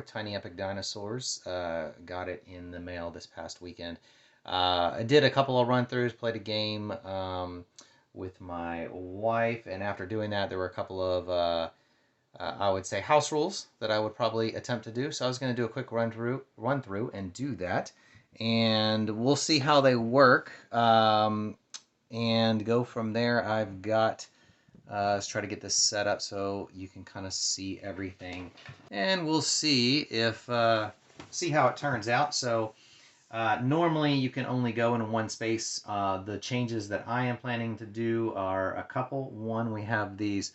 Tiny Epic Dinosaurs. Got it in the mail this past weekend. I did a couple of run-throughs, played a game with my wife, and after doing that, there were a couple of, I would say, house rules that I would probably attempt to do. So I was going to do a quick run through, and do that, and we'll see how they work, and go from there. I've got let's try to get this set up so you can kind of see everything, and we'll see if see how it turns out. So normally you can only go in one space. The changes that I am planning to do are a couple. One, we have these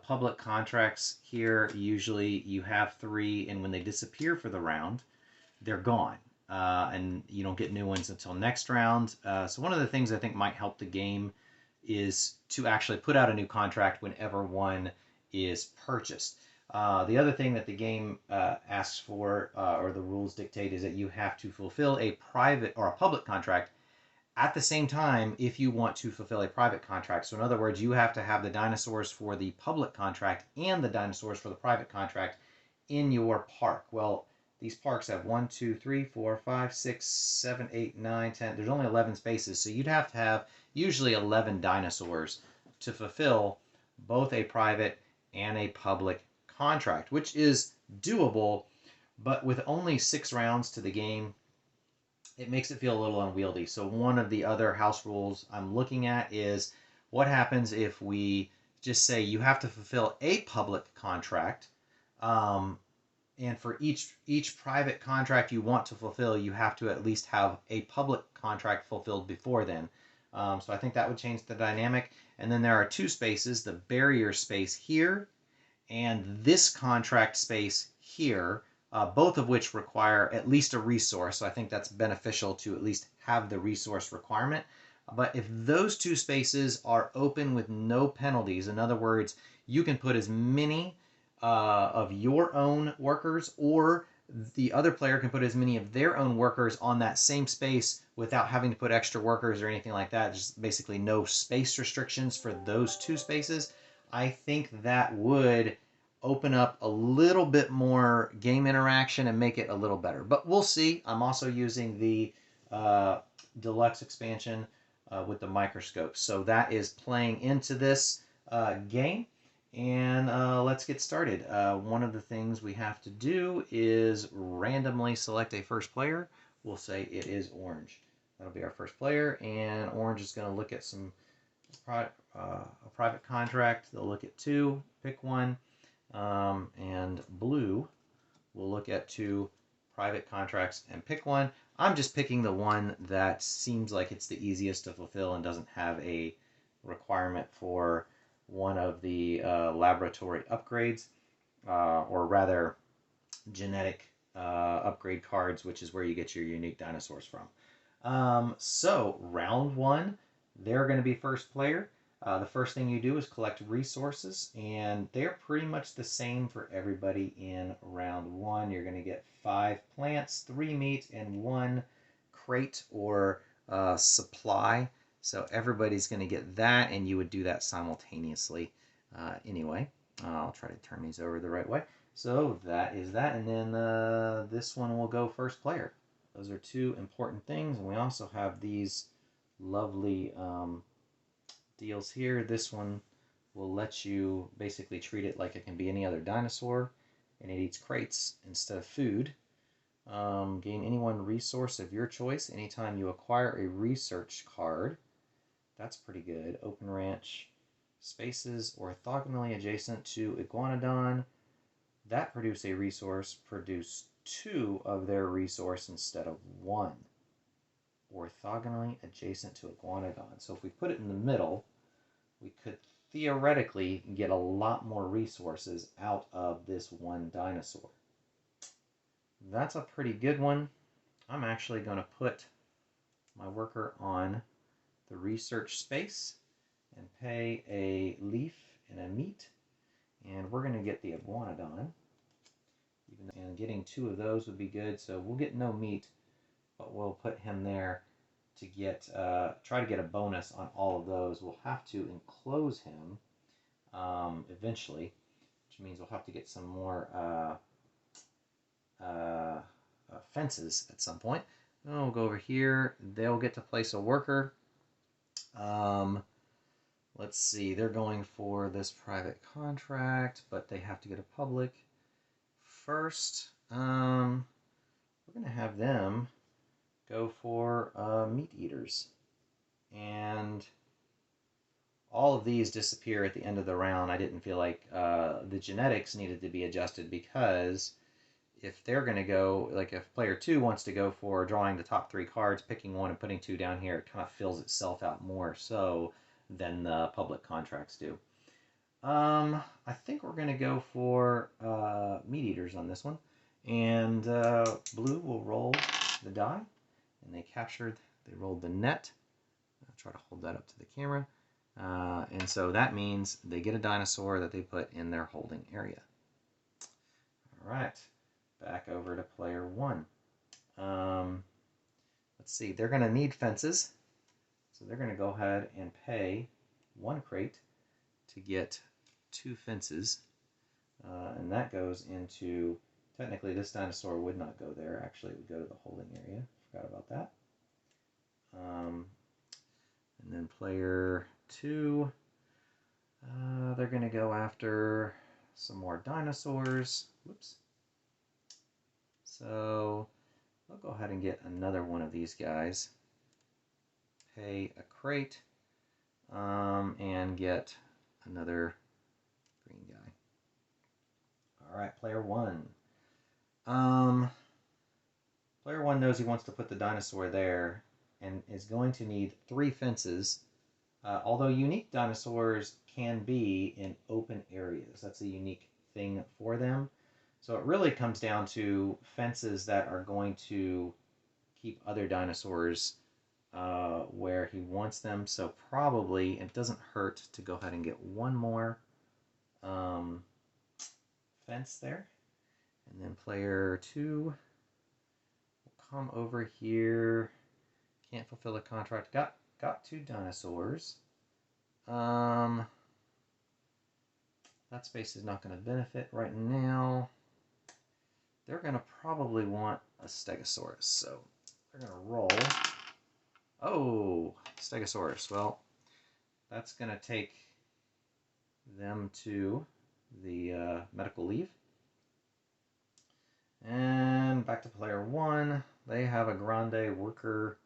public contracts here. Usually you have three, and when they disappear for the round, they're gone. And you don't get new ones until next round. So one of the things I think might help the game is to actually put out a new contract whenever one is purchased. The other thing that the game asks for, or the rules dictate, is that you have to fulfill a private or a public contract at the same time if you want to fulfill a private contract. So in other words, you have to have the dinosaurs for the public contract and the dinosaurs for the private contract in your park. Well, these parks have 1, 2, 3, 4, 5, 6, 7, 8, 9, 10. There's only 11 spaces, so you'd have to have usually 11 dinosaurs to fulfill both a private and a public contract, which is doable, but with only 6 rounds to the game, it makes it feel a little unwieldy. So one of the other house rules I'm looking at is what happens if we just say you have to fulfill a public contract, and for each private contract you want to fulfill, you have to at least have a public contract fulfilled before then. So I think that would change the dynamic. And then there are two spaces: the barrier space here and this contract space here, both of which require at least a resource. So I think that's beneficial to at least have the resource requirement. But if those two spaces are open with no penalties, in other words, you can put as many of your own workers, or the other player can put as many of their own workers on that same space without having to put extra workers or anything like that. Just basically no space restrictions for those two spaces. I think that would open up a little bit more game interaction and make it a little better. But we'll see. I'm also using the deluxe expansion with the microscope. So that is playing into this game. And let's get started. One of the things we have to do is randomly select a first player. We'll say it is Orange. That'll be our first player, and Orange is going to look at some a private contract. They'll look at 2, pick one, and Blue will look at 2 private contracts and pick one. I'm just picking the one that seems like it's the easiest to fulfill and doesn't have a requirement for one of the laboratory upgrades, or rather genetic upgrade cards, which is where you get your unique dinosaurs from. So round 1, they're going to be first player. The first thing you do is collect resources, and they're pretty much the same for everybody in round 1. You're going to get 5 plants, 3 meat, and 1 crate or supply. So everybody's going to get that, and you would do that simultaneously anyway. I'll try to turn these over the right way. So that is that, and then this one will go first player. Those are 2 important things, and we also have these lovely deals here. This one will let you basically treat it like it can be any other dinosaur, and it eats crates instead of food. Gain any one resource of your choice anytime you acquire a research card. That's pretty good. Open Ranch spaces orthogonally adjacent to Iguanodon that produce a resource produce 2 of their resource instead of 1. Orthogonally adjacent to Iguanodon. So if we put it in the middle, we could theoretically get a lot more resources out of this one dinosaur. That's a pretty good one. I'm actually going to put my worker on the research space and pay a leaf and a meat, and we're going to get the Iguanodon. And getting 2 of those would be good, so we'll get no meat, but we'll put him there to get try to get a bonus on all of those. We'll have to enclose him eventually, which means we'll have to get some more fences at some point. We'll go over here. They'll get to place a worker. Let's see. They're going for this private contract, but they have to get a public first. We're going to have them go for meat eaters. And all of these disappear at the end of the round. I didn't feel like the genetics needed to be adjusted, because if they're going to go, like if player 2 wants to go for drawing the top 3 cards, picking 1 and putting 2 down here, it kind of fills itself out more so than the public contracts do. I think we're going to go for meat eaters on this one. And blue will roll the die, and they rolled the net. I'll try to hold that up to the camera. And so that means they get a dinosaur that they put in their holding area. All right, back over to player 1. Let's see, they're going to need fences. So they're going to go ahead and pay 1 crate to get 2 fences. And that goes into, technically this dinosaur would not go there. Actually, it would go to the holding area. Forgot about that. And then player 2, they're going to go after some more dinosaurs. Whoops. So I'll go ahead and get another one of these guys. Pay a crate and get another green guy. All right, player 1. Player 1 knows he wants to put the dinosaur there and is going to need 3 fences. Although unique dinosaurs can be in open areas. That's a unique thing for them. So it really comes down to fences that are going to keep other dinosaurs where he wants them. So probably it doesn't hurt to go ahead and get 1 more fence there. And then player 2 will come over here. Can't fulfill the contract. Got 2 dinosaurs. That space is not going to benefit right now. They're going to probably want a Stegosaurus, so they're going to roll. Oh, Stegosaurus. Well, that's going to take them to the medical leave. And back to player 1. They have a Grande worker.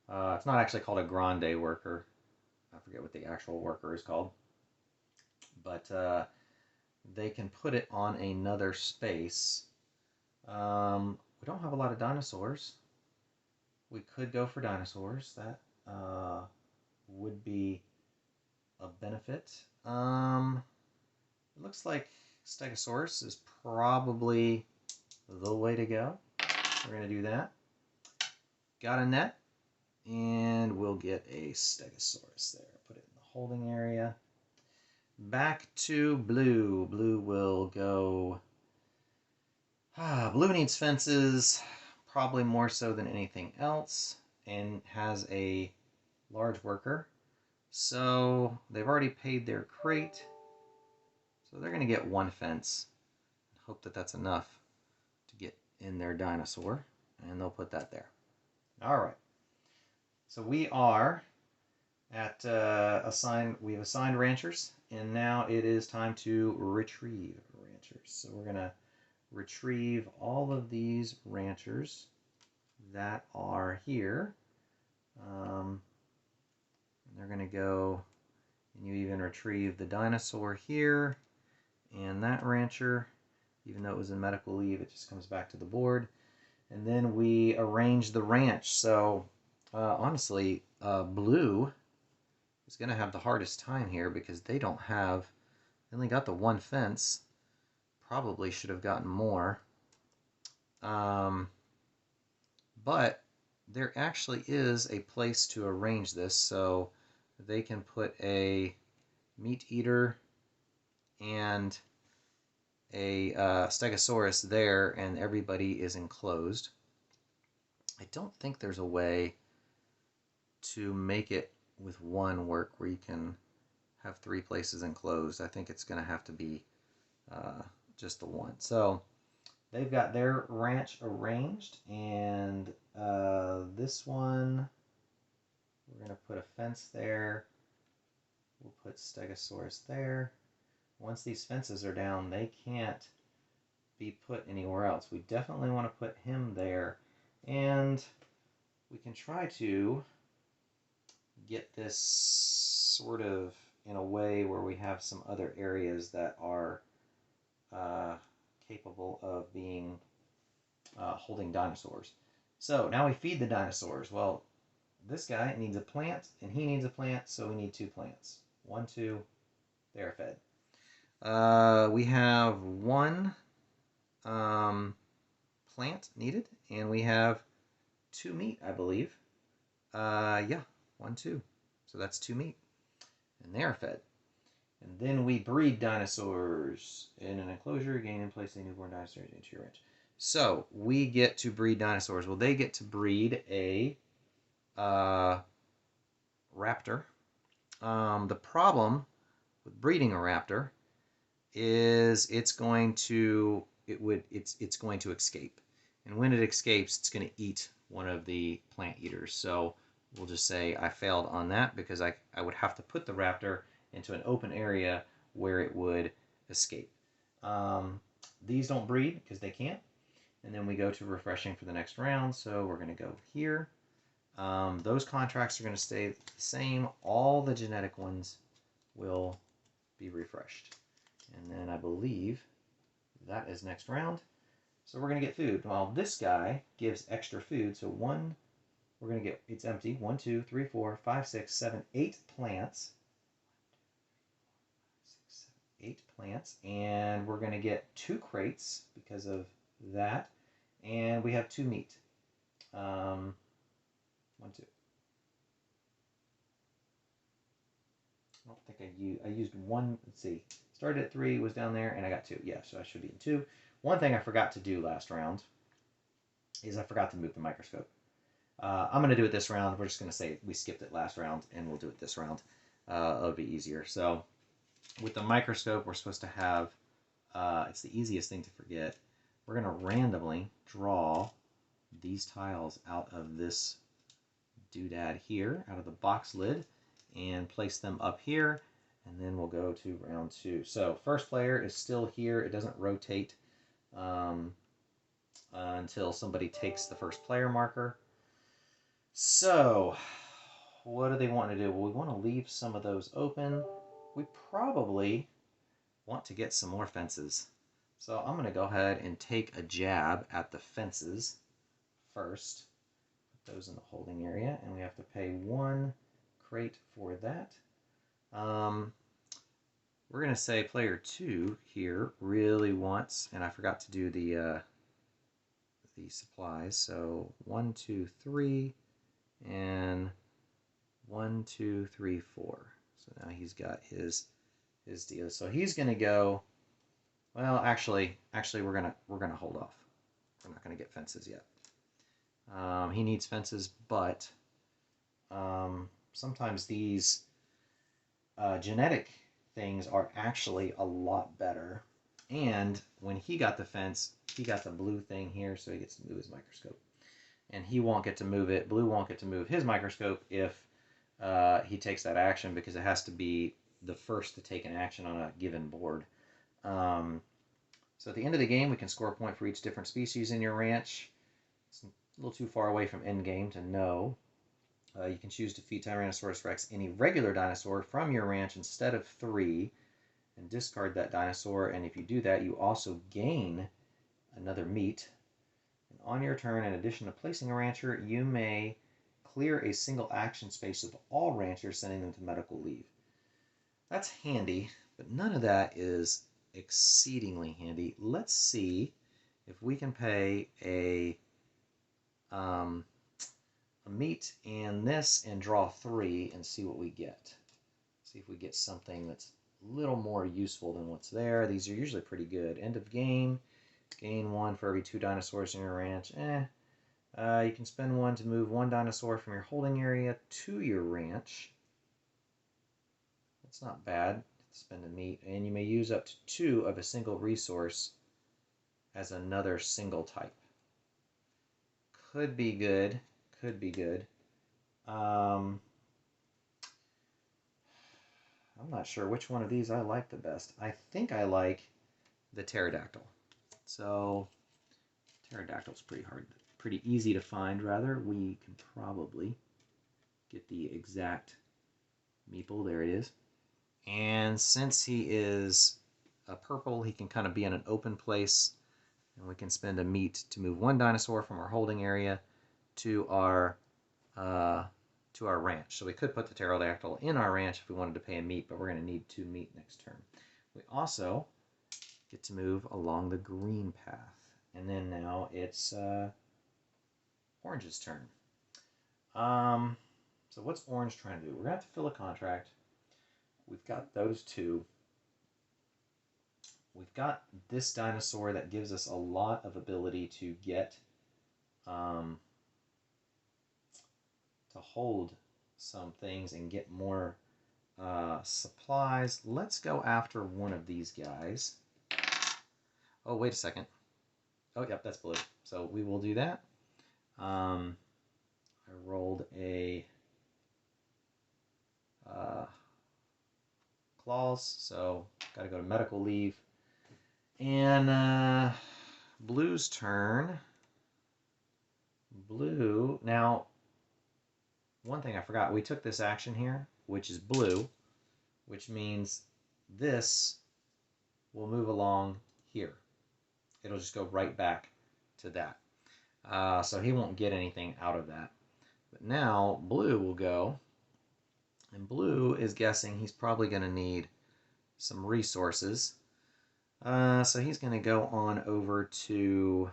It's not actually called a Grande worker. I forget what the actual worker is called. But they can put it on another space. We don't have a lot of dinosaurs. We could go for dinosaurs. That would be a benefit. It looks like Stegosaurus is probably the way to go. We're going to do that. Got a net. And we'll get a Stegosaurus there. Put it in the holding area. Back to blue. Blue will go... blue needs fences, probably more so than anything else, and has a large worker. So they've already paid their crate. So they're going to get 1 fence. Hope that that's enough to get in their dinosaur. And they'll put that there. All right. So we are at we've assigned ranchers, and now it is time to retrieve ranchers. So we're going to retrieve all of these ranchers that are here. And they're going to go, and you even retrieve the dinosaur here, and that rancher, even though it was in medical leave, it just comes back to the board. And then we arrange the ranch. So honestly, blue is going to have the hardest time here because they only got the 1 fence. Probably should have gotten more. But there actually is a place to arrange this, so they can put a meat eater and a Stegosaurus there, and everybody is enclosed. I don't think there's a way to make it with 1 work where you can have 3 places enclosed. I think it's going to have to be just the 1. So they've got their ranch arranged, and this one, we're going to put a fence there. We'll put Stegosaurus there. Once these fences are down, they can't be put anywhere else. We definitely want to put him there. And we can try to get this sort of in a way where we have some other areas that are capable of being holding dinosaurs. So now we feed the dinosaurs. Well, this guy needs a plant, and he needs a plant, so we need 2 plants. 1, 2, they're fed. We have 1 plant needed, and we have 2 meat, I believe. Yeah, 1, 2. So that's 2 meat, and they are fed. And then we breed dinosaurs in an enclosure, gain and place the newborn dinosaurs into your ranch. So we get to breed dinosaurs. Well, they get to breed a raptor. The problem with breeding a raptor is it's going to escape, and when it escapes, it's going to eat one of the plant eaters. So we'll just say I failed on that because I would have to put the raptor into an open area where it would escape. These don't breed because they can't. And then we go to refreshing for the next round. So we're going to go here. Those contracts are going to stay the same. All the genetic ones will be refreshed. And then I believe that is next round. So we're going to get food. Well, this guy gives extra food. So we're going to get, it's empty. 1, 2, 3, 4, 5, 6, 7, 8 plants. 8 plants, and we're going to get 2 crates because of that, and we have 2 meat. 1, 2. I don't think I used 1. Let's see. Started at 3, was down there, and I got 2. Yeah, so I should be in 2. One thing I forgot to do last round is I forgot to move the microscope. I'm going to do it this round. We're just going to say we skipped it last round, and we'll do it this round. It'll be easier. So with the microscope, we're supposed to have, it's the easiest thing to forget. We're going to randomly draw these tiles out of this doodad here, out of the box lid, and place them up here, and then we'll go to round 2. So first player is still here. It doesn't rotate until somebody takes the first player marker. So what do they want to do? Well, we want to leave some of those open. We probably want to get some more fences. So I'm going to go ahead and take a jab at the fences first. Put those in the holding area, and we have to pay 1 crate for that. We're going to say player 2 here really wants, and I forgot to do the supplies. So 1, 2, 3, and 1, 2, 3, 4. So now he's got his deal. So he's going to go. Well, actually, we're gonna hold off. We're not gonna get fences yet. He needs fences, but sometimes these genetic things are actually a lot better. And when he got the fence, he got the blue thing here, so he gets to move his microscope. And he won't get to move it. Blue won't get to move his microscope if he takes that action, because it has to be the first to take an action on a given board. So at the end of the game, we can score a point for each different species in your ranch. It's a little too far away from end game to know. You can choose to feed Tyrannosaurus Rex any regular dinosaur from your ranch instead of 3, and discard that dinosaur. And if you do that, you also gain another meat. And on your turn, in addition to placing a rancher, you may clear a single action space of all ranchers, sending them to medical leave. That's handy, but none of that is exceedingly handy. Let's see if we can pay a meat and this and draw 3 and see what we get. See if we get something that's a little more useful than what's there. These are usually pretty good. End of game. Gain 1 for every 2 dinosaurs in your ranch. You can spend 1 to move 1 dinosaur from your holding area to your ranch. That's not bad. Spend a meat, and you may use up to 2 of a single resource as another single type. Could be good. Could be good. I'm not sure which one of these I like the best. I think I like the pterodactyl. So pterodactyl's pretty easy to find, rather. We can probably get the exact meeple. There it is. And since he is a purple, he can kind of be in an open place, and we can spend a meat to move one dinosaur from our holding area to our ranch. So we could put the pterodactyl in our ranch if we wanted to pay a meat, but we're going to need 2 meat next turn. We also get to move along the green path. And then now it's Orange's turn. So what's Orange trying to do? We're going to have to fill a contract. We've got those 2. We've got this dinosaur that gives us a lot of ability to get to hold some things and get more supplies. Let's go after one of these guys. Oh, wait a second. Oh, yep, that's blue. So we will do that. I rolled a claws, so got to go to medical leave. And Blue's turn. Blue, now, one thing I forgot, we took this action here, which is blue, which means this will move along here. It'll just go right back to that. So he won't get anything out of that. But now Blue will go, and Blue is guessing he's probably going to need some resources. So he's going to go on over to,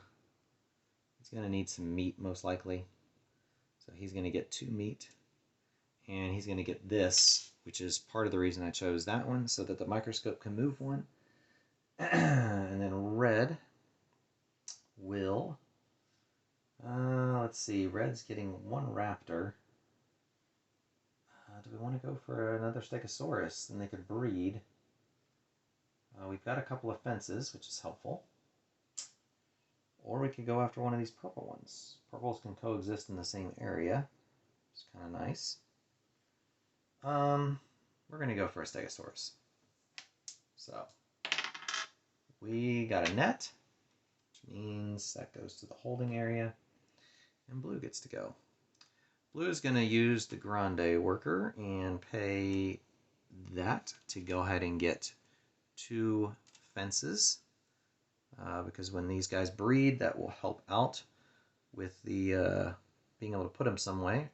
he's going to need some meat most likely. So he's going to get 2 meat, and he's going to get this, which is part of the reason I chose that one, so that the microscope can move one. And then Red will, let's see, Red's getting 1 raptor. Do we want to go for another Stegosaurus? Then they could breed. We've got a couple of fences, which is helpful. Or we could go after one of these purple ones. Purples can coexist in the same area, which is kind of nice. We're going to go for a Stegosaurus. So, we got a net, which means that goes to the holding area, and Blue gets to go. Blue is going to use the Grande worker and pay that to go ahead and get 2 fences. Because when these guys breed, that will help out with the being able to put them somewhere.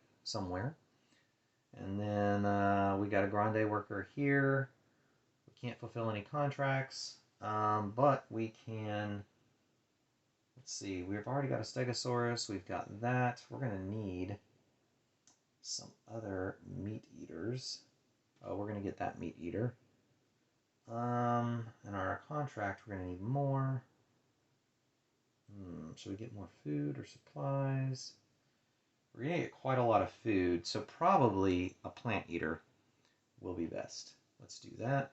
And then we got a Grande worker here. We can't fulfill any contracts, but we can. Let's see. We've already got a Stegosaurus. We've got that. We're going to need some other meat eaters. Oh, we're going to get that meat eater. In our contract, we're going to need more. Should we get more food or supplies? We're going to get quite a lot of food, so probably a plant eater will be best. Let's do that.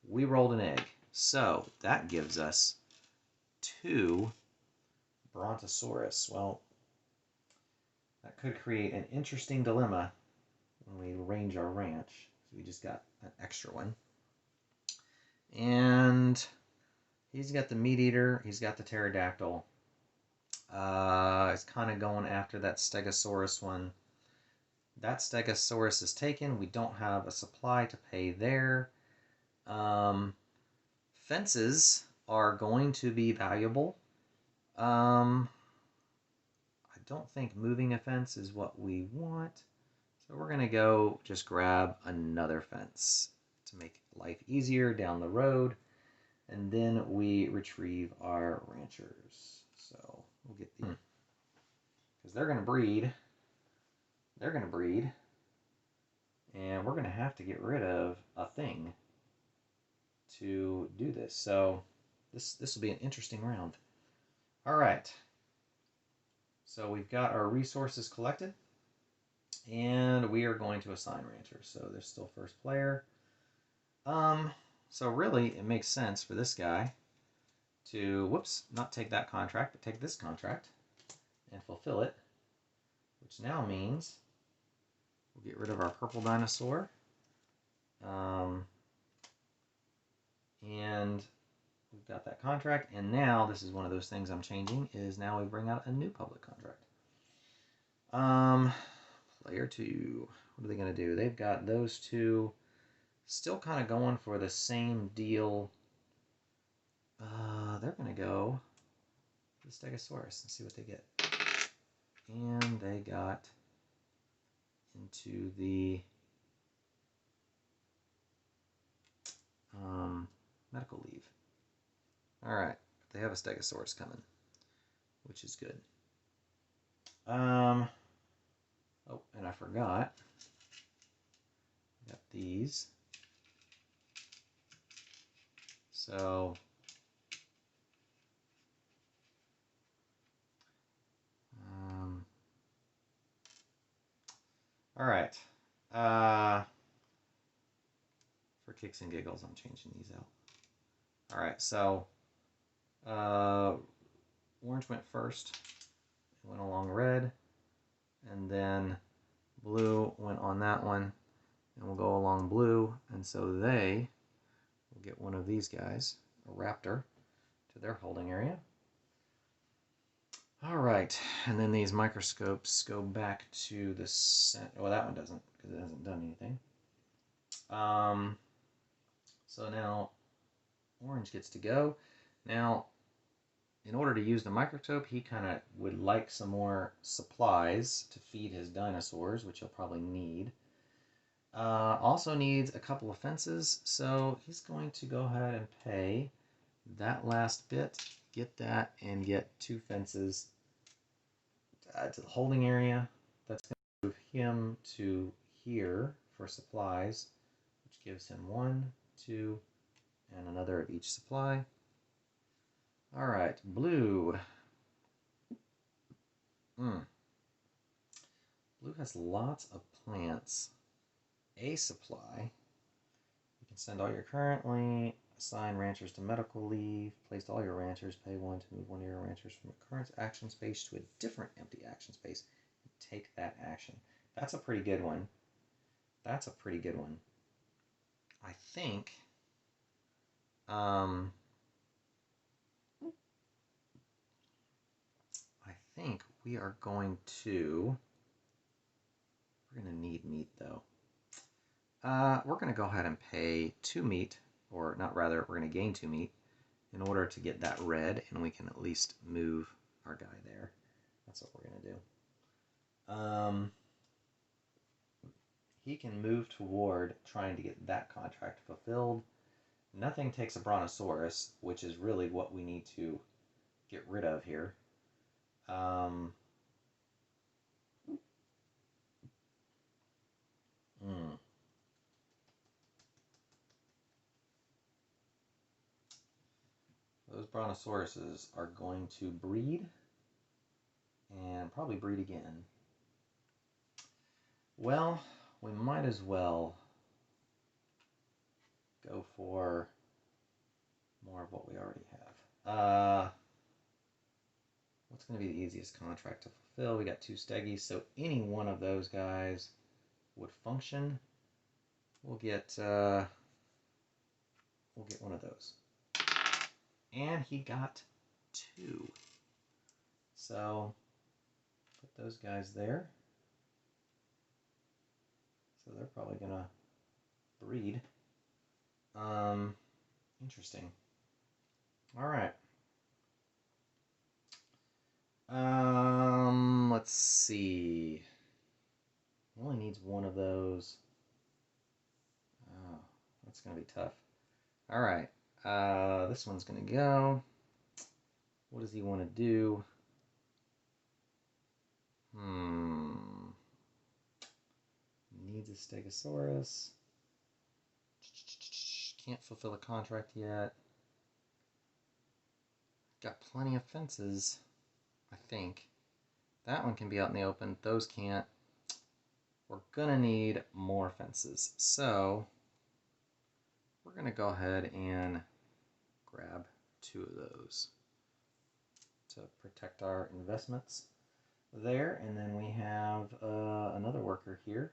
We rolled an egg, so that gives us 2 Brontosaurus. Well, that could create an interesting dilemma when we range our ranch. So we just got an extra one. And he's got the meat eater. He's got the pterodactyl. He's kind of going after that Stegosaurus one. That Stegosaurus is taken. We don't have a supply to pay there. Fences are going to be valuable. I don't think moving a fence is what we want. So we're going to go just grab another fence to make life easier down the road. And then we retrieve our ranchers. So we'll get the, because they're going to breed. They're going to breed. And we're going to have to get rid of a thing to do this. So this will be an interesting round. All right. So we've got our resources collected. And we are going to assign ranchers. So there's still first player. So really, it makes sense for this guy to, whoops, not take that contract, but take this contract and fulfill it, which now means we'll get rid of our purple dinosaur. And we've got that contract, and now this is one of those things I'm changing, is now we bring out a new public contract. Player 2, what are they going to do? They've got those two still kind of going for the same deal. They're going to go the Stegosaurus and see what they get. And they got into the medical leave. Alright, they have a Stegosaurus coming, which is good. Oh, and I forgot. Got these. So all right. For kicks and giggles, I'm changing these out. All right, so orange went first. It went along red, and then blue went on that one, and we'll go along blue, and so they will get one of these guys, a raptor, to their holding area. All right, and then these microscopes go back to the center. Well, that one doesn't, because it hasn't done anything. So now orange gets to go. Now, in order to use the microscope, he kind of would like some more supplies to feed his dinosaurs, which he'll probably need. Also needs a couple of fences, so he's going to go ahead and pay that last bit, get that, and get 2 fences to the holding area. That's going to move him to here for supplies, which gives him 1, 2, and another of each supply. All right, blue. Blue has lots of plants. A supply. You can send all your currently assign ranchers to medical leave. Placed all your ranchers. Pay 1 to move one of your ranchers from a current action space to a different empty action space. And take that action. That's a pretty good one. That's a pretty good one. I think. I think we are going to. We're going to need meat though. We're going to go ahead and pay 2 meat, or not, rather, we're going to gain 2 meat in order to get that red, and we can at least move our guy there. That's what we're going to do. He can move toward trying to get that contract fulfilled. Nothing takes a Brontosaurus, which is really what we need to get rid of here. Those Brontosauruses are going to breed and probably breed again. Well, we might as well go for more of what we already have. What's going to be the easiest contract to fulfill? We got 2 Steggies, so any one of those guys would function. We'll get one of those. And he got 2. So put those guys there. So they're probably gonna breed. Interesting. All right. Let's see. Only needs 1 of those. Oh, that's gonna be tough. All right. This one's gonna go. What does he want to do? Needs a Stegosaurus. Can't fulfill a contract yet. Got plenty of fences, I think. That one can be out in the open. Those can't. We're gonna need more fences. So we're gonna go ahead and grab 2 of those to protect our investments there. And then we have another worker here.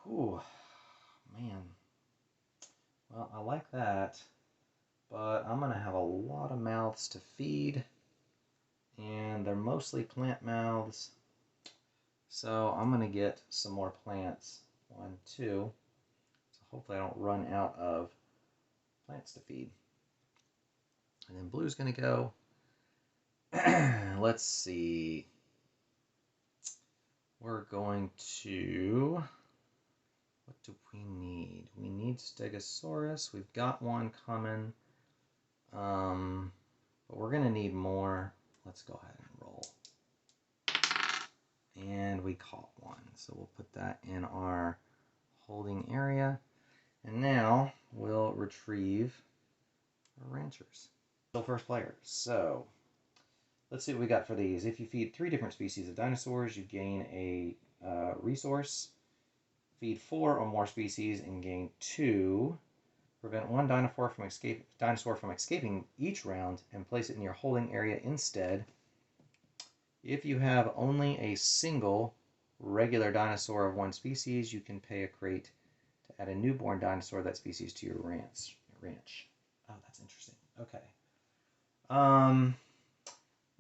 Whew, man. Well, I like that, but I'm going to have a lot of mouths to feed, and they're mostly plant mouths. So I'm going to get some more plants. 1, 2. So hopefully I don't run out of plants to feed. And then blue's going to go. Let's see. We're going to... What do we need? We need Stegosaurus. We've got one coming. But we're going to need more. Let's go ahead and roll. And we caught one. So we'll put that in our holding area. And now we'll retrieve our ranchers. So first player. So let's see what we got for these. If you feed 3 different species of dinosaurs, you gain a resource. Feed 4 or more species and gain 2. Prevent one dinosaur from escaping each round and place it in your holding area instead. If you have only a single regular dinosaur of one species, you can pay a crate to add a newborn dinosaur of that species to your ranch. Oh, that's interesting. Okay. None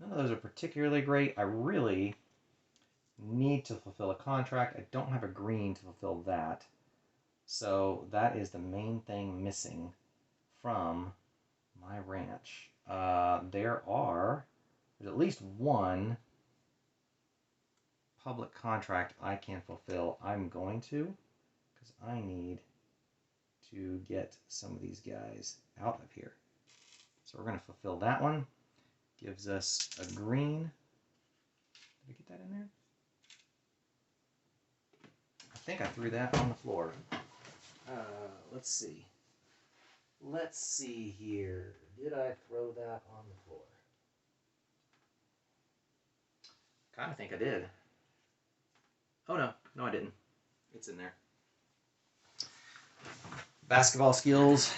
of those are particularly great. I really need to fulfill a contract. I don't have a green to fulfill that. So that is the main thing missing from my ranch. There's at least one public contract I can fulfill. I'm going to, because I need to get some of these guys out of here. So we're going to fulfill that one. Gives us a green. Did I get that in there? I think I threw that on the floor. Let's see. Let's see here. Did I throw that on the floor? Kind of think I did. Oh no, no I didn't. It's in there. Basketball skills,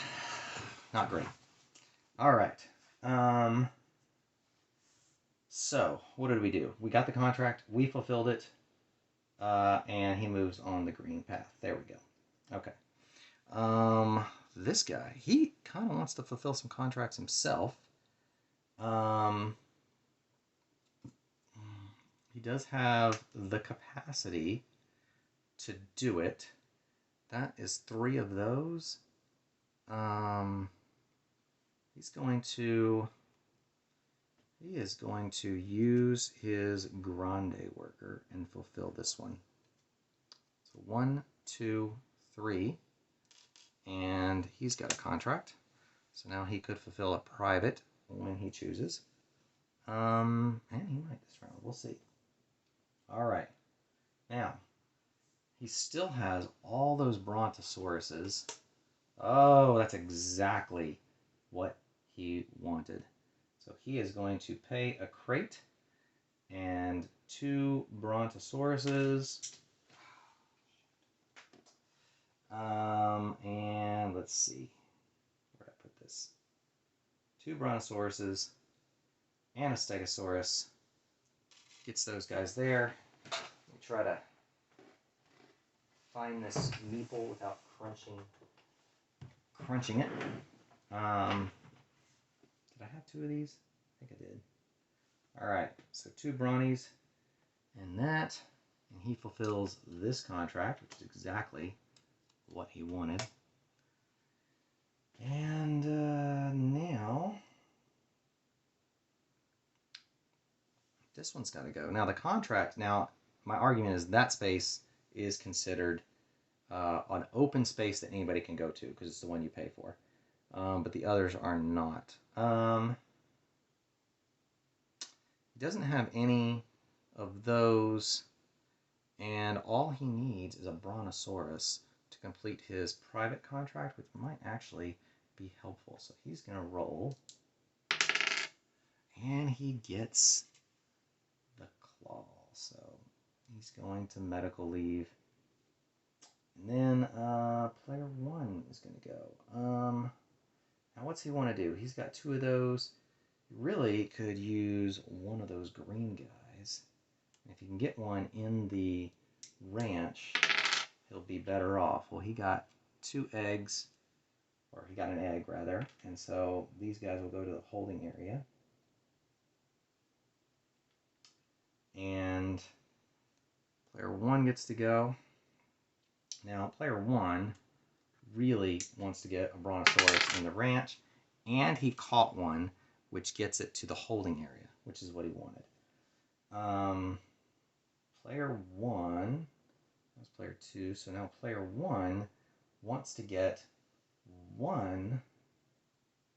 not great. All right. So what did we do? We got the contract. We fulfilled it. And he moves on the green path. There we go. Okay. This guy, he kind of wants to fulfill some contracts himself. He does have the capacity to do it. That is 3 of those. He is going to use his grande worker and fulfill this one. So 1, 2, 3. And he's got a contract. So now he could fulfill a private when he chooses. And he might this round. We'll see. All right. Now, he still has all those brontosauruses. Oh, that's exactly what he wanted. So he is going to pay a crate and 2 brontosauruses. And let's see. Where did I put this? 2 brontosauruses and a stegosaurus. Gets those guys there. Let me try to find this meeple without crunching it. Did I have 2 of these? I think I did. Alright, so 2 brawnies and that. And he fulfills this contract, which is exactly what he wanted. And now this one's got to go. Now the contract, now my argument is that space is considered an open space that anybody can go to because it's the one you pay for. But the others are not. He doesn't have any of those, and all he needs is a brontosaurus to complete his private contract, which might actually be helpful. So he's going to roll, and he gets the claw. So he's going to medical leave. And then player 1 is going to go. Now what's he want to do? He's got 2 of those. He really could use one of those green guys. If you can get one in the ranch, he'll be better off. Well, he got 2 eggs, or he got an egg rather, and so these guys will go to the holding area. And player 1 gets to go. Now, player 1 really wants to get a Brontosaurus in the ranch, and he caught one, which gets it to the holding area, which is what he wanted. Player 1, that's player 2, so now player 1 wants to get one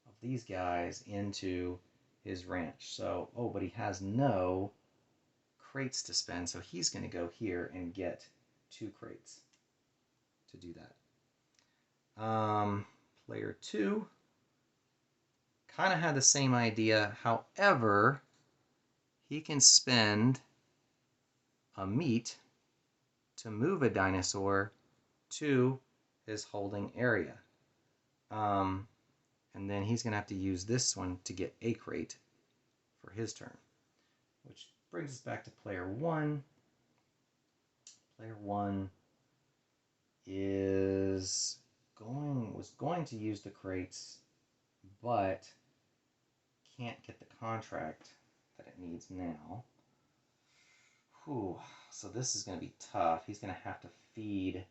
of these guys into his ranch. So, oh, but he has no crates to spend, so he's going to go here and get 2 crates to do that. Player 2 kind of had the same idea. However, he can spend a meat to move a dinosaur to his holding area. And then he's going to have to use this one to get a crate for his turn. Which brings us back to player 1. Player 1 was going to use the crates, but can't get the contract that it needs now. Whew. So this is going to be tough. He's going to have to feed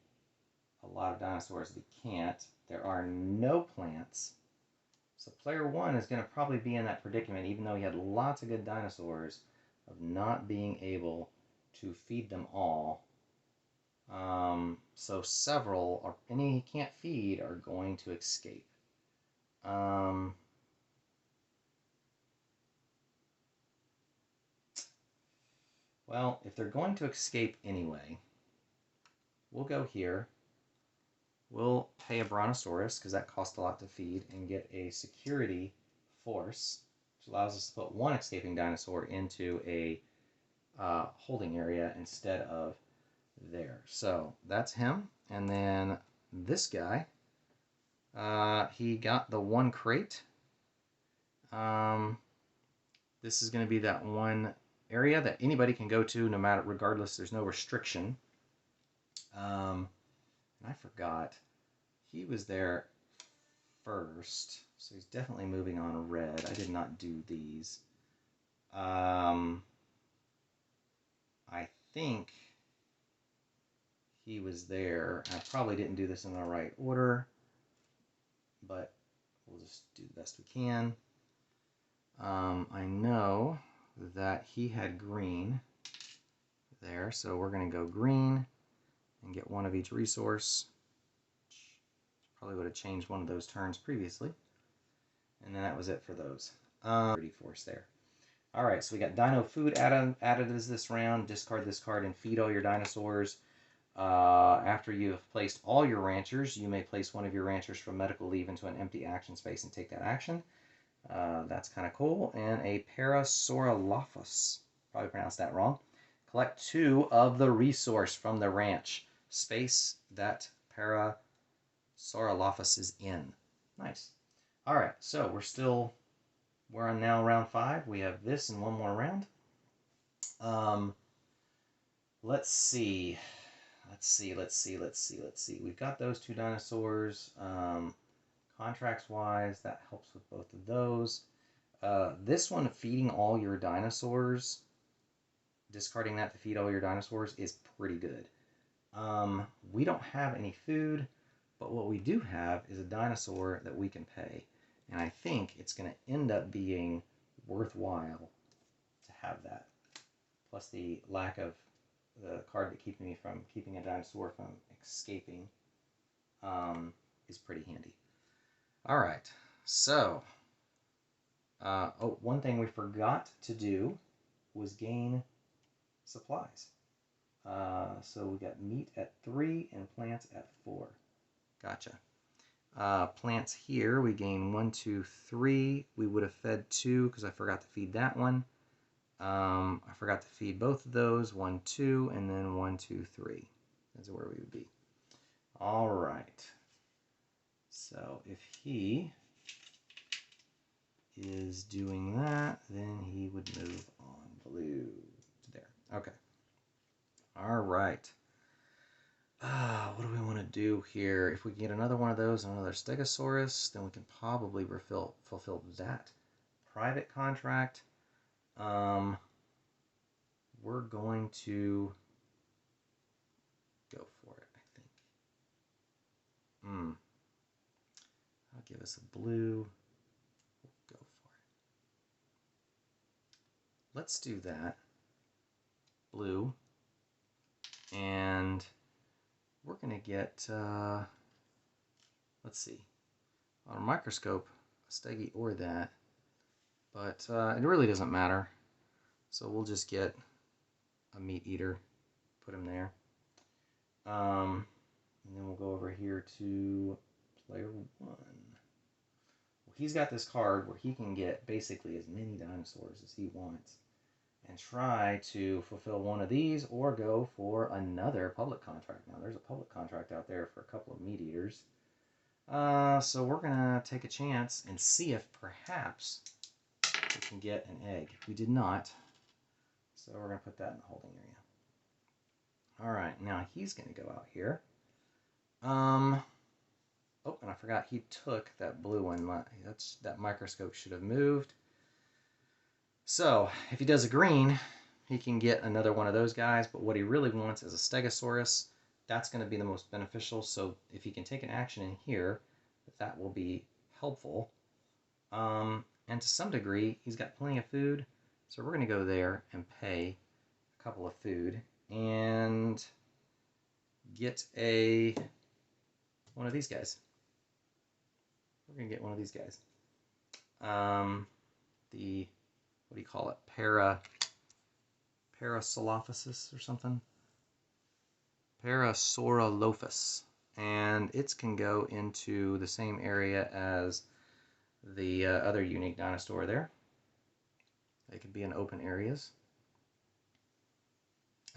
a lot of dinosaurs if he can't. There are no plants. So player 1 is going to probably be in that predicament, even though he had lots of good dinosaurs, of not being able to feed them all. So several, or any he can't feed, are going to escape. Well, if they're going to escape anyway, we'll go here. We'll pay a Brontosaurus, because that costs a lot to feed, and get a security force, which allows us to put 1 escaping dinosaur into a holding area instead of there. So that's him. And then this guy, he got the 1 crate. This is going to be that 1 area that anybody can go to, no matter, regardless. There's no restriction. And I forgot he was there first, so he's definitely moving on red. I did not do these. I think he was there. I probably didn't do this in the right order, but we'll just do the best we can. I know that he had green there, so we're going to go green and get 1 of each resource. Probably would have changed one of those turns previously. And then that was it for those. 30 force there. Alright, so we got Dino Food added as this round. Discard this card and feed all your dinosaurs. After you have placed all your ranchers, you may place 1 of your ranchers from medical leave into an empty action space and take that action. That's kind of cool. And a Parasaurolophus. Probably pronounced that wrong. Collect 2 of the resource from the ranch space that Parasaurolophus is in. Nice. All right, so we're on now round 5. We have this and 1 more round. Let's see. We've got those 2 dinosaurs. Contracts-wise, that helps with both of those. This one, feeding all your dinosaurs, discarding that to feed all your dinosaurs, is pretty good. We don't have any food, but what we do have is a dinosaur that we can pay. And I think it's going to end up being worthwhile to have that. Plus the lack of the card that keeps me from keeping a dinosaur from escaping is pretty handy. All right, so one thing we forgot to do was gain supplies. So we got meat at 3 and plants at 4. Gotcha. Plants here, we gain 1, 2, 3. We would have fed 2 because I forgot to feed that one. I forgot to feed both of those. 1, 2, and then 1, 2, 3. That's where we would be. All right. So if he is doing that, then he would move on blue to there. Okay. All right. What do we want to do here? If we can get another one of those and another Stegosaurus, then we can probably fulfill that private contract. We're going to go for it, I think. I'll give us a blue. We'll go for it. Let's do that. Blue. And we're going to get, let's see, on a microscope, a Stegi or that, but it really doesn't matter. So we'll just get a meat eater, put him there. And then we'll go over here to player 1. Well, he's got this card where he can get basically as many dinosaurs as he wants and try to fulfill one of these or go for another public contract. Now, there's a public contract out there for a couple of meat eaters. So we're going to take a chance and see if perhaps we can get an egg. We did not. So we're going to put that in the holding area. All right, now he's going to go out here. Oh, and I forgot he took that blue one. That microscope should have moved. So if he does a green, he can get another one of those guys. But what he really wants is a Stegosaurus. That's going to be the most beneficial. So if he can take an action in here, that will be helpful. And to some degree, he's got plenty of food. So we're going to go there and pay a couple of food and get one of these guys. We're going to get one of these guys. What do you call it? Parasaurolophus or something? Parasaurolophus. And it can go into the same area as the other unique dinosaur there. They could be in open areas.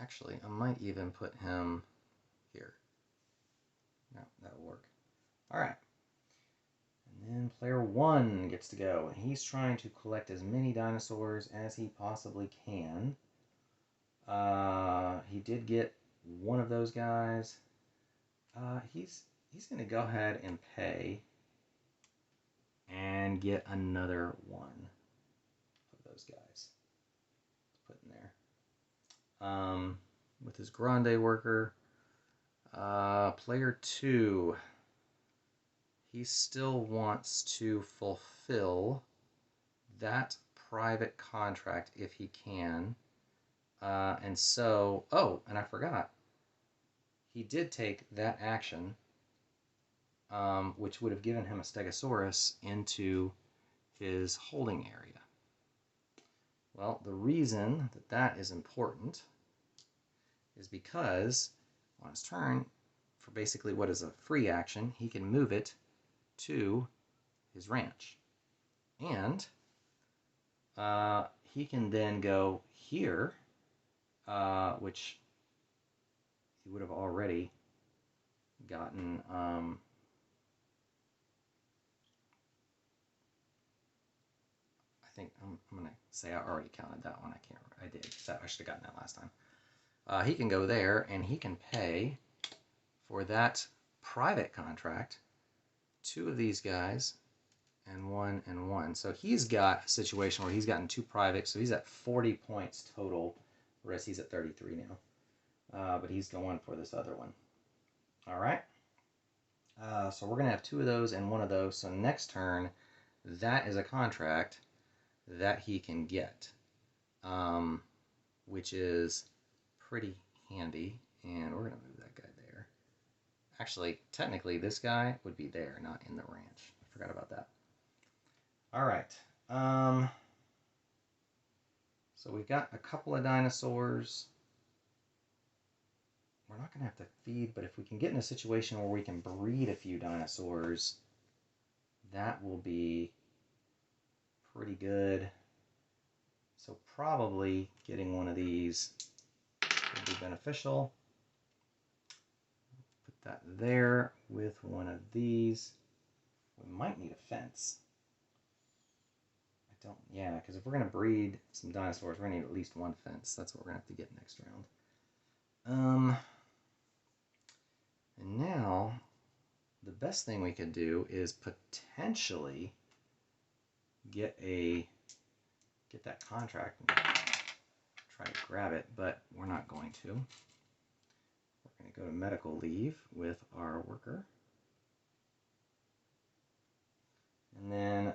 Actually, I might even put him here. No, that'll work. All right. And then player 1 gets to go. And he's trying to collect as many dinosaurs as he possibly can. He did get one of those guys. He's going to go ahead and pay and get another one of those guys. Let's put in there. With his Grande worker. Player 2. He still wants to fulfill that private contract if he can. And so, oh, and I forgot. He did take that action, which would have given him a Stegosaurus into his holding area. Well, the reason that that is important is because on his turn, for basically what is a free action, he can move it to his ranch. And he can then go here, which he would have already gotten. I think I'm going to say I already counted that one. I did. I should have gotten that last time. He can go there and he can pay for that private contract 2 of these guys and 1 and 1. So he's got a situation where he's gotten 2 private, so he's at 40 points total, whereas he's at 33 now. But he's going for this other one. All right. So we're going to have 2 of those and 1 of those. So next turn, that is a contract that he can get, which is pretty handy. And we're going to move that guy there. Actually, technically, this guy would be there, not in the ranch. I forgot about that. All right. So we've got a couple of dinosaurs. We're not going to have to feed, but if we can get in a situation where we can breed a few dinosaurs, that will be pretty good. So probably getting one of these would be beneficial. Put that there with one of these. We might need a fence. Yeah, because if we're going to breed some dinosaurs, we're going to need at least one fence. That's what we're going to have to get next round. And now, the best thing we could do is potentially get that contract and try to grab it, but we're not going to. We're going to go to medical leave with our worker. And then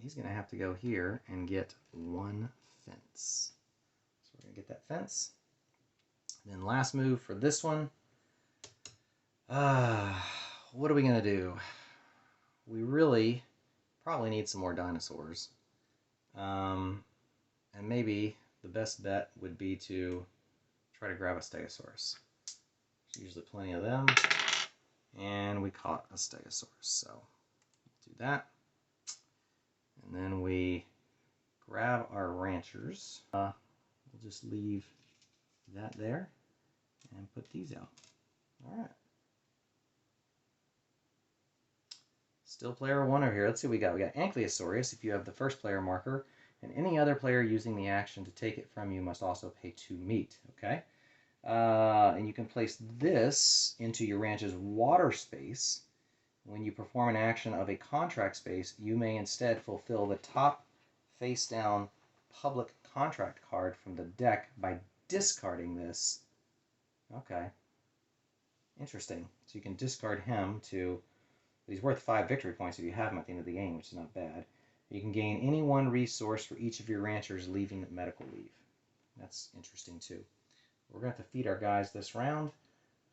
he's going to have to go here and get one fence. So we're going to get that fence. And then last move for this one. What are we going to do? We really probably need some more dinosaurs. And maybe the best bet would be to try to grab a Stegosaurus. There's usually plenty of them. And we caught a Stegosaurus. So we'll do that. And then we grab our ranchers. We'll just leave that there and put these out. All right. Still player one over here. Let's see what we got. We got Ankylosaurus if you have the first player marker, and any other player using the action to take it from you must also pay 2 meat. Okay? And you can place this into your ranch's water space. When you perform an action of a contract space, you may instead fulfill the top face-down public contract card from the deck by discarding this. Okay. Interesting. So you can discard him to... He's worth 5 victory points if you have him at the end of the game, which is not bad. You can gain any one resource for each of your ranchers leaving medical leave. That's interesting too. We're going to have to feed our guys this round.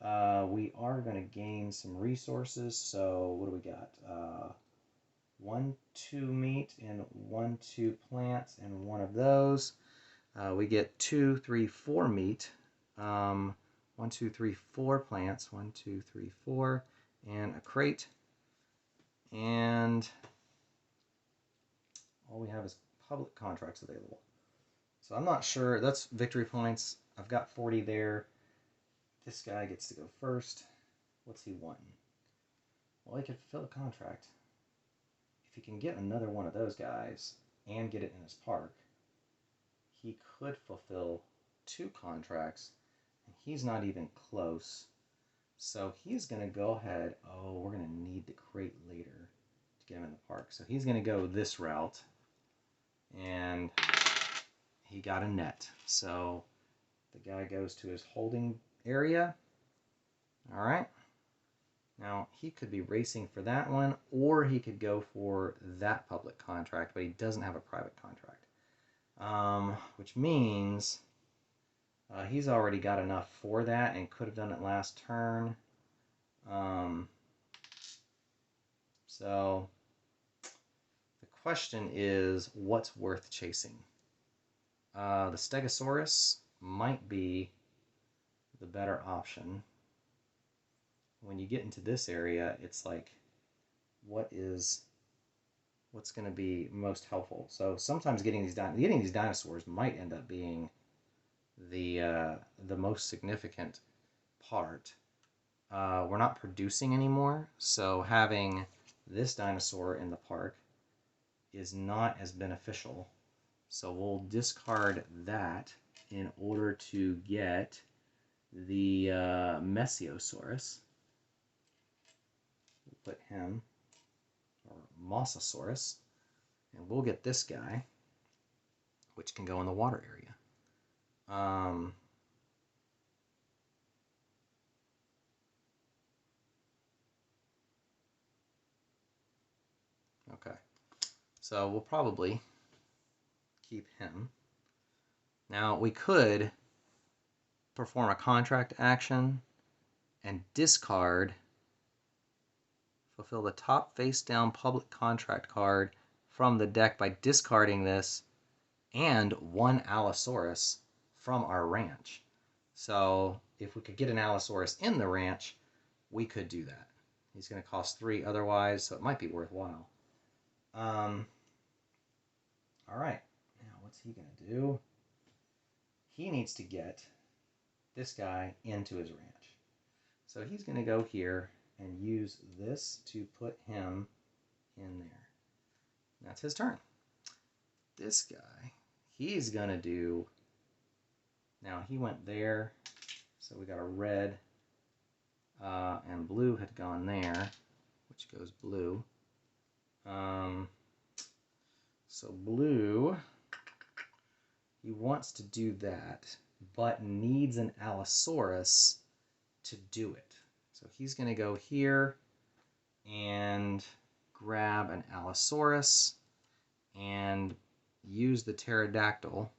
We are going to gain some resources. So what do we got? 1, 2 meat and 1, 2 plants and one of those. We get 2, 3, 4 meat. 1, 2, 3, 4 plants. 1, 2, 3, 4 and a crate. And all we have is public contracts available. So I'm not sure. That's victory points. I've got 40 there. This guy gets to go first. What's he wanting? Well, he could fulfill a contract. If he can get another one of those guys and get it in his park, he could fulfill 2 contracts. And he's not even close. So he's going to go ahead. Oh, we're going to need the crate later to get him in the park. So he's going to go this route. And he got a net. So the guy goes to his holding area. All right. Now, he could be racing for that one, or he could go for that public contract, but he doesn't have a private contract. Which means... he's already got enough for that and could have done it last turn. So the question is, what's worth chasing? The Stegosaurus might be the better option. When you get into this area, it's like, what's going to be most helpful? So sometimes getting these dinosaurs might end up being the most significant part. We're not producing anymore, so having this dinosaur in the park is not as beneficial. So we'll discard that in order to get the Mesiosaurus. We'll put him, or Mosasaurus, and we'll get this guy, which can go in the water area. Okay, so we'll probably keep him. Now we could perform a contract action and discard, fulfill the top face down public contract card from the deck by discarding this and 1 Allosaurus from our ranch. So if we could get an Allosaurus in the ranch, we could do that. He's going to cost 3 otherwise, so it might be worthwhile. All right, now what's he going to do? He needs to get this guy into his ranch. So he's going to go here and use this to put him in there. That's his turn. this guy, he's going to do... Now, he went there, so we got a red, and blue had gone there, which goes blue. So blue, he wants to do that, but needs an Allosaurus to do it. So he's going to go here and grab an Allosaurus and use the pterodactyl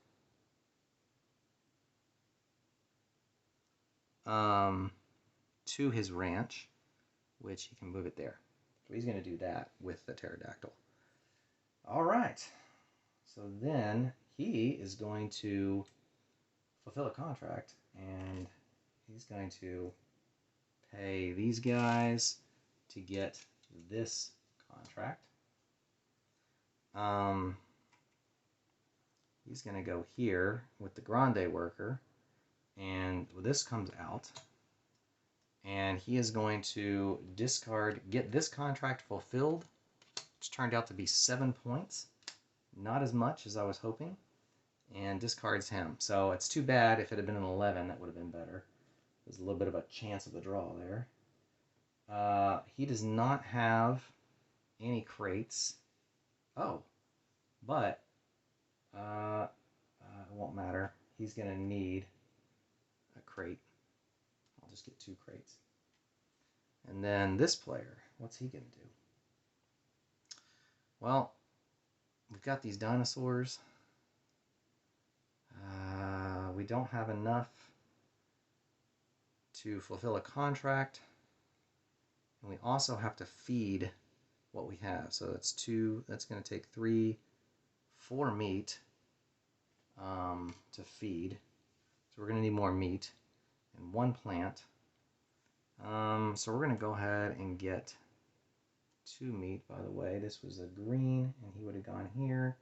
to his ranch, which he can move it there. So he's going to do that with the pterodactyl. All right. So then he is going to fulfill a contract, and he's going to pay these guys to get this contract. He's going to go here with the Grande worker, and this comes out, and he is going to get this contract fulfilled, which turned out to be 7 points. Not as much as I was hoping, and discards him. So it's too bad. If it had been an 11, that would have been better. There's a little bit of a chance of the draw there. He does not have any crates. Oh, but it won't matter. He's going to need a crate. I'll just get 2 crates. And then this player, what's he going to do? Well, we've got these dinosaurs. We don't have enough to fulfill a contract. And we also have to feed what we have. So that's 2, that's going to take 3, 4 meat to feed. So we're going to need more meat and 1 plant. So we're going to go ahead and get 2 meat, by the way. This was a green, and he would have gone here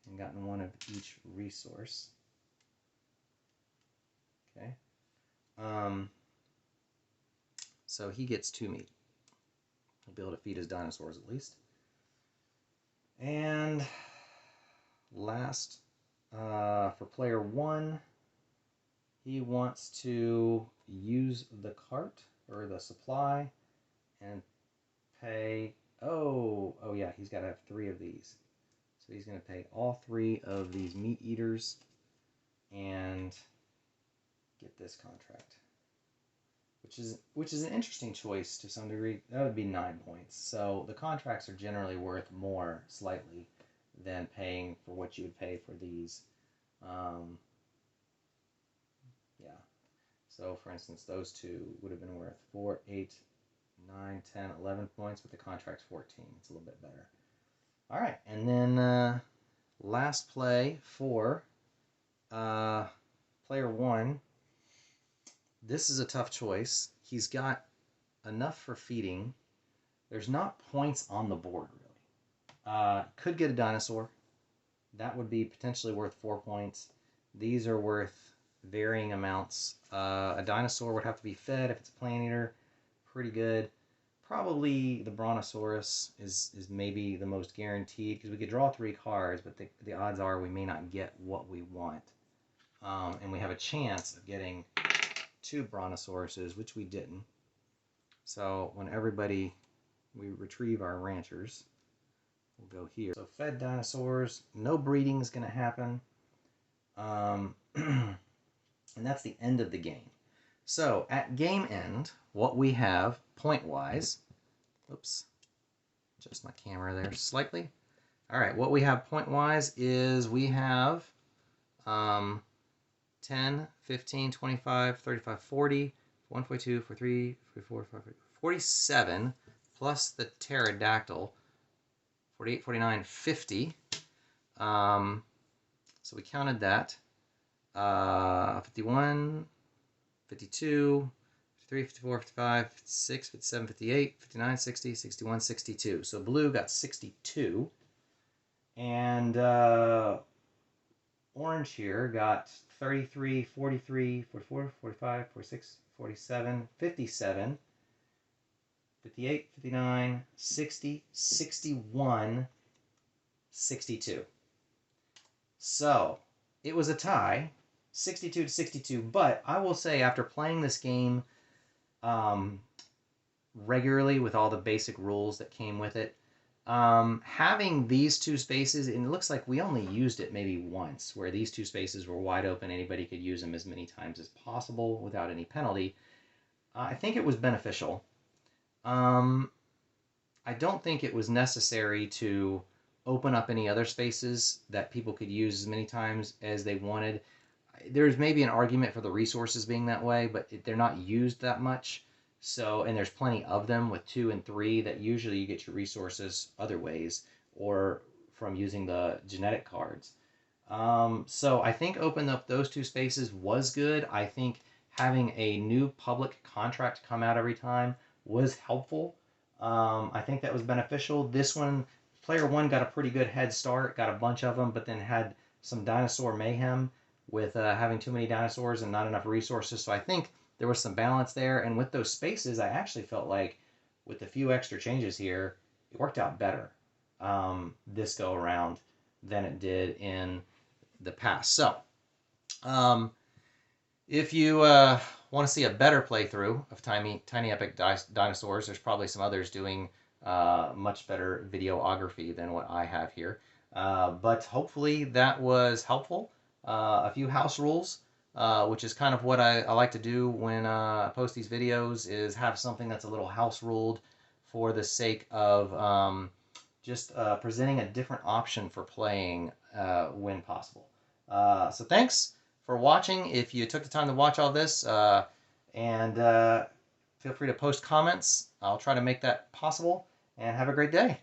and gotten 1 of each resource. Okay. So he gets 2 meat. He'll be able to feed his dinosaurs at least. And last, for player 1, he wants to use the cart, or the supply, and pay... Oh yeah, he's got to have 3 of these. So he's going to pay all 3 of these meat eaters and get this contract, which is an interesting choice to some degree. That would be 9 points. So the contracts are generally worth more slightly than paying for what you would pay for these. Yeah. So for instance, those 2 would have been worth 4, 8, 9, 10, 11 points, but the contract's 14. It's a little bit better. All right, and then last play for player 1. This is a tough choice. He's got enough for feeding. There's not points on the board, really. Could get a dinosaur. That would be potentially worth 4 points. These are worth varying amounts. A dinosaur would have to be fed if it's a plant eater. Pretty good. Probably the Brontosaurus is maybe the most guaranteed, because we could draw 3 cards, but the odds are we may not get what we want. And we have a chance of getting 2 Brontosauruses, which we didn't. So when we retrieve our ranchers, we'll go here. So fed dinosaurs, no breeding is going to happen. And that's the end of the game. So at game end, what we have point-wise, oops, adjust my camera there slightly. All right, what we have point-wise is we have 10, 15, 25, 35, 40, 142, 43, 44, 45, 47, plus the pterodactyl, 48, 49, 50. So we counted that. 51, 52, 53, 54, 55, 56, 57, 58, 59, 60, 61, 62. So blue got 62. And orange here got 33, 43, 44, 45, 46, 47, 57, 58, 59, 60, 61, 62. So it was a tie, 62 to 62. But I will say, after playing this game um, regularly with all the basic rules that came with it, having these two spaces, and it looks like we only used it maybe once, where these two spaces were wide open. Anybody could use them as many times as possible without any penalty. I think it was beneficial. Um, I don't think it was necessary to open up any other spaces that people could use as many times as they wanted. There's maybe an argument for the resources being that way, but they're not used that much. So, and there's plenty of them with 2 and 3 that usually you get your resources other ways or from using the genetic cards. So I think opening up those two spaces was good. I think having a new public contract come out every time was helpful. I think that was beneficial. This one, player one got a pretty good head start, got a bunch of them, but then had some dinosaur mayhem with having too many dinosaurs and not enough resources. So I think there was some balance there. And with those spaces, I actually felt like with a few extra changes here, it worked out better this go around than it did in the past. So, um, if you want to see a better playthrough of Tiny Epic Dinosaurs, there's probably some others doing much better videography than what I have here. But hopefully that was helpful. A few house rules, which is kind of what I like to do when I post these videos, is have something that's a little house ruled for the sake of just presenting a different option for playing when possible. So thanks for watching. If you took the time to watch all this, and feel free to post comments. I'll try to make that possible, and have a great day.